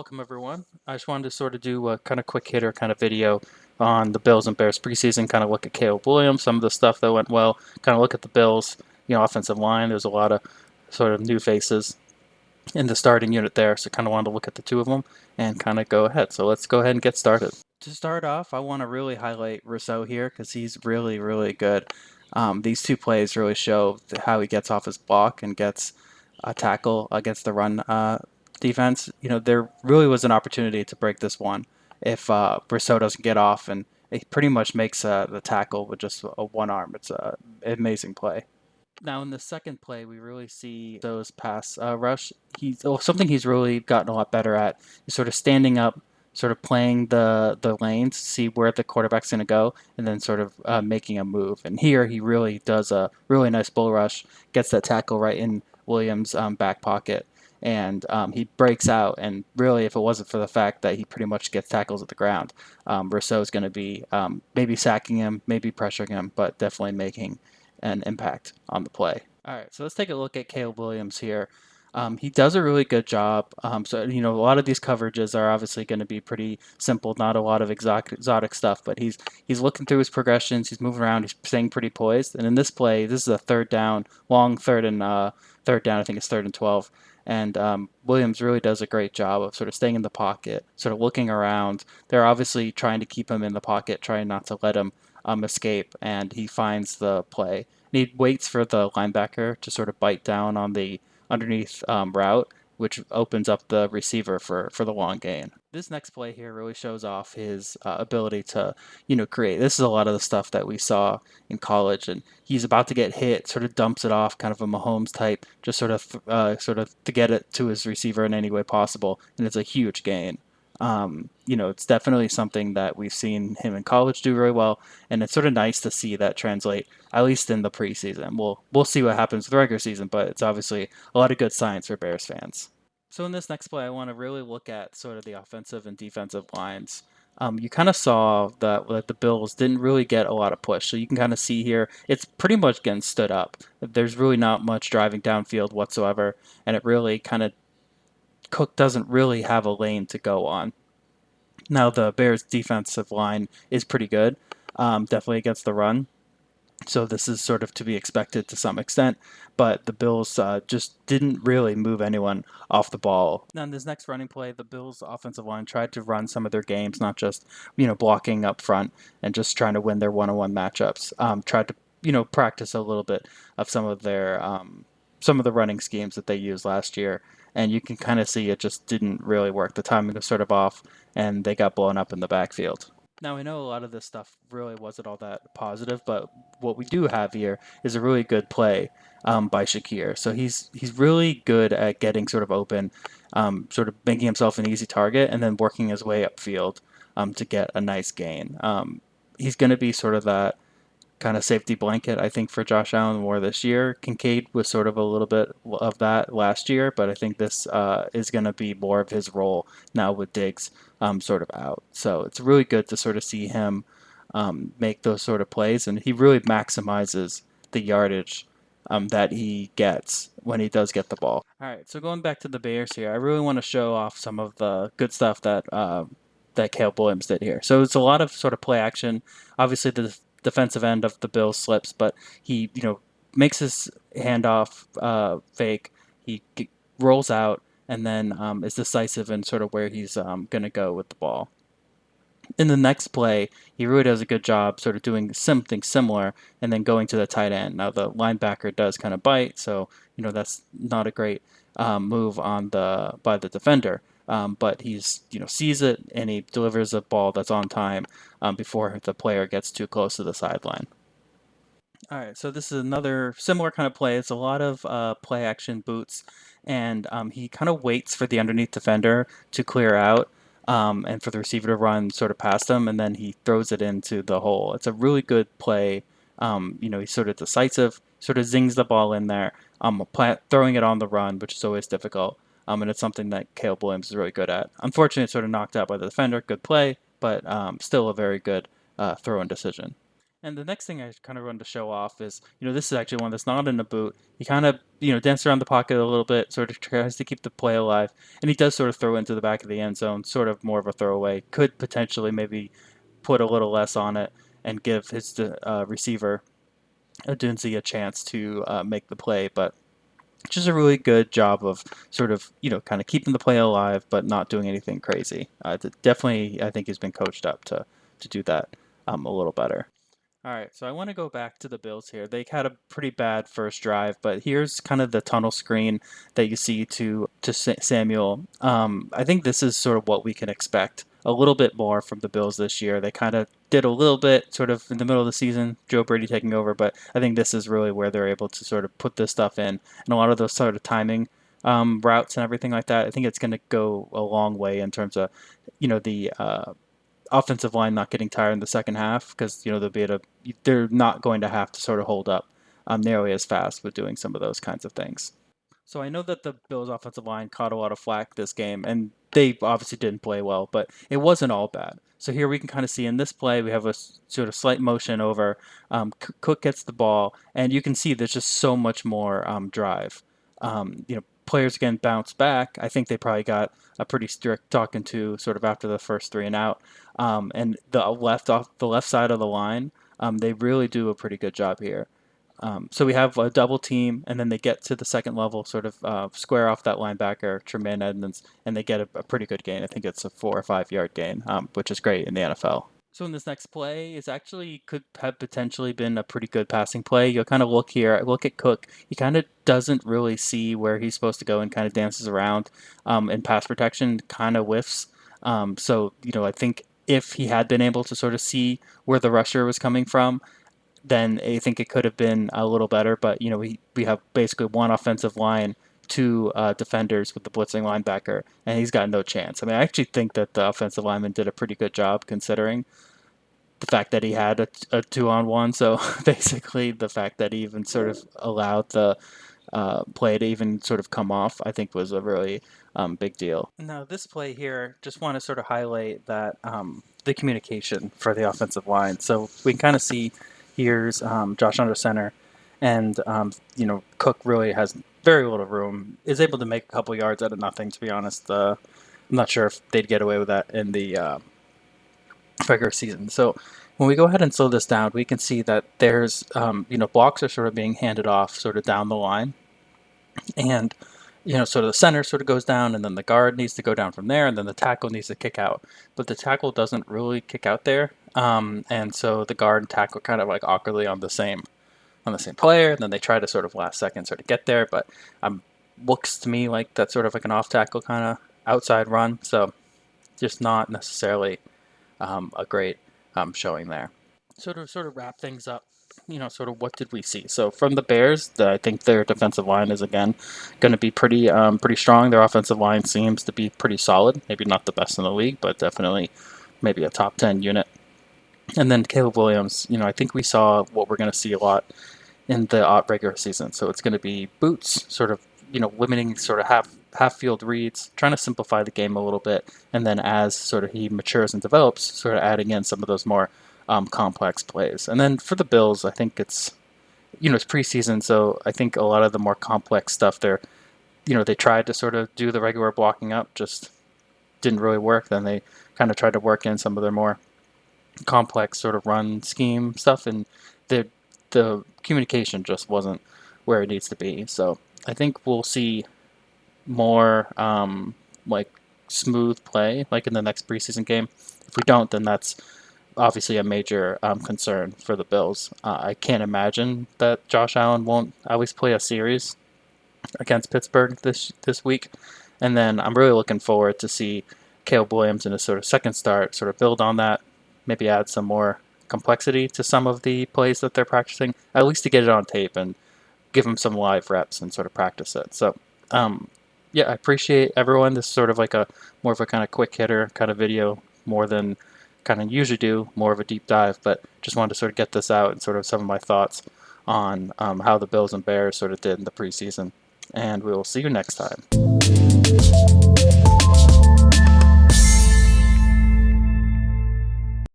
welcome everyone. I just wanted to sort of do a kind of quick hitter kind of video on the Bills and Bears preseason, kind of look at Caleb Williams, some of the stuff that went well, kind of look at the Bills, offensive line. There's a lot of sort of new faces in the starting unit there, so kind of wanted to look at the two of them and kind of go ahead. So let's go ahead and get started. To start off, I want to really highlight Rousseau here because he's really, really good. These two plays really show how he gets off his block and gets a tackle against the run defense. There really was an opportunity to break this one if Rousseau doesn't get off, and it pretty much makes the tackle with just a one arm. It's an amazing play. Now in the second play, we really see those pass rush. Something he's really gotten a lot better at is sort of standing up, sort of playing the lanes, see where the quarterback's going to go, and then sort of making a move. And here he really does a really nice bull rush, gets that tackle right in Williams' back pocket, and he breaks out. And really, if it wasn't for the fact that he pretty much gets tackles at the ground, Rousseau's going to be maybe sacking him, maybe pressuring him, but definitely making an impact on the play. All right, so let's take a look at Caleb Williams here. He does a really good job. A lot of these coverages are obviously going to be pretty simple, not a lot of exotic stuff. But he's looking through his progressions. He's moving around. He's staying pretty poised. And in this play, this is a third down, long third down. I think it's 3rd and 12. And Williams really does a great job of sort of staying in the pocket, sort of looking around. They're obviously trying to keep him in the pocket, trying not to let him escape, and he finds the play. And he waits for the linebacker to sort of bite down on the underneath route, which opens up the receiver for the long gain. This next play here really shows off his ability to, create. This is a lot of the stuff that we saw in college, and he's about to get hit, sort of dumps it off, kind of a Mahomes type, just sort of to get it to his receiver in any way possible, and it's a huge gain. It's definitely something that we've seen him in college do very well, and it's sort of nice to see that translate, at least in the preseason. We'll see what happens with the regular season, but it's obviously a lot of good signs for Bears fans. So in this next play, I want to really look at sort of the offensive and defensive lines. You kind of saw that the Bills didn't really get a lot of push. So you can kind of see here, it's pretty much getting stood up. There's really not much driving downfield whatsoever, and it really kind of Cook doesn't really have a lane to go on. Now the Bears' defensive line is pretty good, definitely against the run. So this is sort of to be expected to some extent, but the Bills just didn't really move anyone off the ball. Now in this next running play, the Bills' offensive line tried to run some of their games, not just blocking up front and just trying to win their one-on-one matchups. Tried to practice a little bit of some of the running schemes that they used last year, and you can kind of see it just didn't really work. The timing was sort of off, and they got blown up in the backfield. Now, I know a lot of this stuff really wasn't all that positive, but what we do have here is a really good play by Shakir. So he's really good at getting sort of open, sort of making himself an easy target, and then working his way upfield to get a nice gain. He's going to be sort of that kind of safety blanket, I think, for Josh Allen more this year. Kincaid was sort of a little bit of that last year, but I think this is going to be more of his role now with Diggs sort of out. So it's really good to sort of see him make those sort of plays, and he really maximizes the yardage that he gets when he does get the ball. All right, so going back to the Bears here, I really want to show off some of the good stuff that Caleb Williams did here. So it's a lot of sort of play action. Obviously, the defensive end of the Bills slips, but he makes his handoff fake. Rolls out and then is decisive in sort of where he's going to go with the ball. In the next play, he really does a good job sort of doing something similar and then going to the tight end. Now the linebacker does kind of bite, so that's not a great move by the defender. But he's sees it and he delivers a ball that's on time before the player gets too close to the sideline. All right, so this is another similar kind of play. It's a lot of play action boots, and he kind of waits for the underneath defender to clear out, and for the receiver to run sort of past him, and then he throws it into the hole. It's a really good play. He's sort of decisive, sort of zings the ball in there, throwing it on the run, which is always difficult. And it's something that Caleb Williams is really good at. Unfortunately, it's sort of knocked out by the defender. Good play, but still a very good throw and decision. And the next thing I kind of wanted to show off is, this is actually one that's not in a boot. He kind of, dances around the pocket a little bit, sort of tries to keep the play alive, and he does sort of throw into the back of the end zone, sort of more of a throwaway. Could potentially maybe put a little less on it and give his receiver Odunze a chance to make the play, but just a really good job of sort of kind of keeping the play alive, but not doing anything crazy. Definitely, I think he's been coached up to do that a little better. All right, so I want to go back to the Bills here. They had a pretty bad first drive, but here's kind of the tunnel screen that you see to Samuel. I think this is sort of what we can expect a little bit more from the Bills this year. They kind of did a little bit sort of in the middle of the season, Joe Brady taking over, but I think this is really where they're able to sort of put this stuff in, and a lot of those sort of timing routes and everything like that. I think it's going to go a long way in terms of the offensive line not getting tired in the second half, because they're not going to have to sort of hold up nearly as fast with doing some of those kinds of things. So I know that the Bills' offensive line caught a lot of flack this game, and they obviously didn't play well, but it wasn't all bad. So here we can kind of see in this play, we have a sort of slight motion over. Cook gets the ball, and you can see there's just so much more drive. Players again bounce back. I think they probably got a pretty strict talking to sort of after the first three and out. And the left side of the line, they really do a pretty good job here. So we have a double team, and then they get to the second level, sort of square off that linebacker, Tremaine Edmonds, and they get a pretty good gain. I think it's a 4 or 5 yard gain, which is great in the NFL. So in this next play, is actually could have potentially been a pretty good passing play. You'll kind of look here, look at Cook. He kind of doesn't really see where he's supposed to go and kind of dances around in pass protection, kind of whiffs. I think if he had been able to sort of see where the rusher was coming from, then I think it could have been a little better. But we have basically one offensive line, two defenders with the blitzing linebacker, and he's got no chance. I mean, I actually think that the offensive lineman did a pretty good job considering the fact that he had a 2-on-1. So basically, the fact that he even sort of allowed the play to even sort of come off, I think was a really big deal. Now, this play here, just want to sort of highlight that the communication for the offensive line. So we can kind of see here's Josh under center, and Cook really has very little room. Is able to make a couple yards out of nothing. To be honest, I'm not sure if they'd get away with that in the regular season. So when we go ahead and slow this down, we can see that there's blocks are sort of being handed off sort of down the line, and sort of the center sort of goes down, and then the guard needs to go down from there, and then the tackle needs to kick out. But the tackle doesn't really kick out there, and so the guard and tackle kind of like awkwardly on the same player, and then they try to sort of last second sort of get there, but looks to me like that's sort of like an off tackle kind of outside run, so just not necessarily a great showing there. So to sort of wrap things up, sort of what did we see? So from the Bears, I think their defensive line is again going to be pretty strong. Their offensive line seems to be pretty solid. Maybe not the best in the league, but definitely maybe a top 10 unit. And then Caleb Williams, I think we saw what we're going to see a lot in the regular season. So it's going to be boots, sort of limiting sort of half field reads, trying to simplify the game a little bit, and then as sort of he matures and develops, sort of adding in some of those more complex plays. And then for the Bills, I think it's preseason, so I think a lot of the more complex stuff they tried to sort of do the regular blocking up, just didn't really work. Then they kind of tried to work in some of their more complex sort of run scheme stuff, and the communication just wasn't where it needs to be. So I think we'll see more like smooth play like in the next preseason game. If we don't, then that's obviously a major concern for the Bills. I can't imagine that Josh Allen won't at least play a series against Pittsburgh this week. And then I'm really looking forward to see Caleb Williams in a sort of second start, sort of build on that, maybe add some more complexity to some of the plays that they're practicing, at least to get it on tape and give them some live reps and sort of practice it. So, I appreciate everyone. This is sort of like a more of a kind of quick hitter kind of video, more than kind of usually do, more of a deep dive, but just wanted to sort of get this out and sort of some of my thoughts on how the Bills and Bears sort of did in the preseason. And we will see you next time.